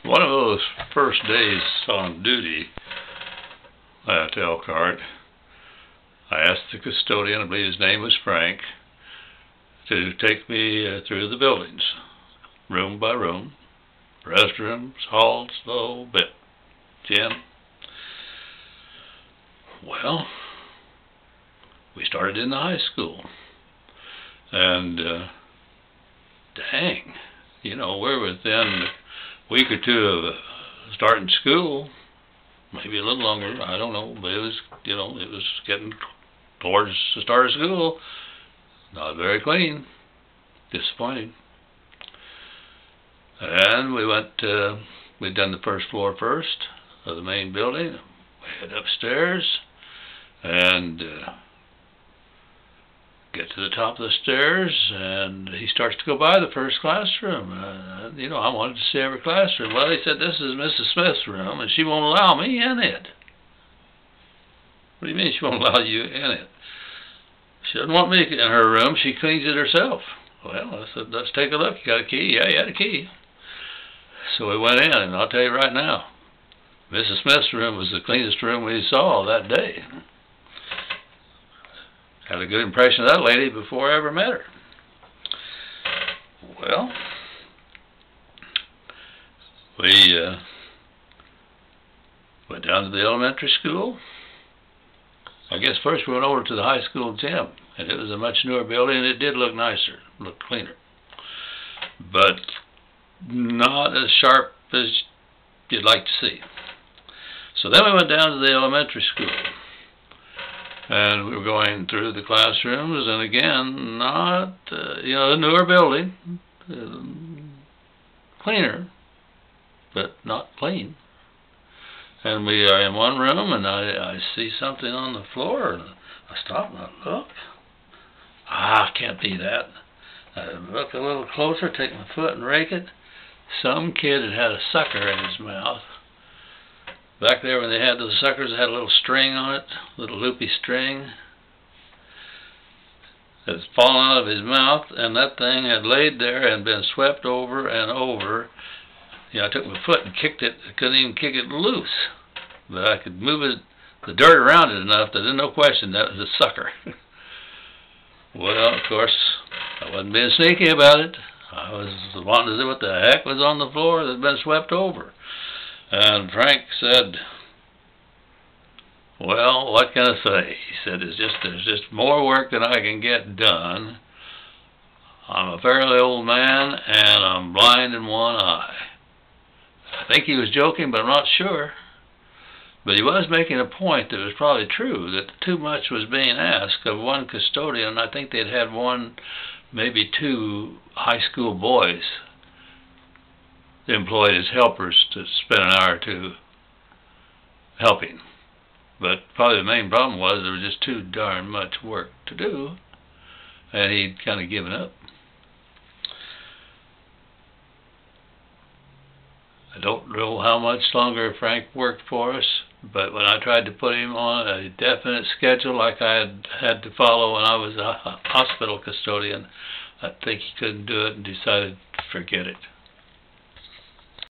One of those first days on duty at Elkhart, I asked the custodian, I believe his name was Frank, to take me through the buildings, room by room, restrooms, halls, the whole bit, gym. Well, we started in the high school, and dang, we're within a week or two of starting school, maybe a little longer, I don't know, but it was getting towards the start of school. Not very clean, disappointing. And we went, we'd done the first floor first of the main building. We head upstairs and get to the top of the stairs, and he starts to go by the first classroom. I wanted to see every classroom. Well, he said, "This is Mrs. Smith's room, and she won't allow me in it." What do you mean she won't allow you in it? She doesn't want me in her room. She cleans it herself. Well, I said, "Let's take a look. You got a key?" "Yeah, you had a key." So we went in, and I'll tell you right now, Mrs. Smith's room was the cleanest room we saw that day. Had a good impression of that lady before I ever met her. Well, we went down to the elementary school. I guess first we went over to the high school gym, and it was a much newer building, and it did look nicer, looked cleaner, but not as sharp as you'd like to see. So then we went down to the elementary school, and we were going through the classrooms, and again, not, a newer building, cleaner, but not clean. And we are in one room, and I see something on the floor, and I stop and I look. Can't be that. I look a little closer, take my foot and rake it. Some kid had a sucker in his mouth. Back there when they had those suckers, they had a little string on it, a little loopy string. It had fallen out of his mouth, and that thing had laid there and been swept over and over. I took my foot and kicked it. I couldn't even kick it loose, but I could move the dirt around it enough that there's no question that was a sucker. Well, of course, I wasn't being sneaky about it. I was wanting to see what the heck was on the floor that had been swept over. And Frank said, "Well, what can I say?" He said, "There's just more work than I can get done. I'm a fairly old man, and I'm blind in one eye." I think he was joking, but I'm not sure. But he was making a point that was probably true, that too much was being asked of one custodian. I think they'd had one, maybe two high school boys employed as helpers to spend an hour or two helping. But probably the main problem was there was just too darn much work to do, and he'd kind of given up. I don't know how much longer Frank worked for us, but when I tried to put him on a definite schedule like I had to follow when I was a hospital custodian, I think he couldn't do it and decided to forget it.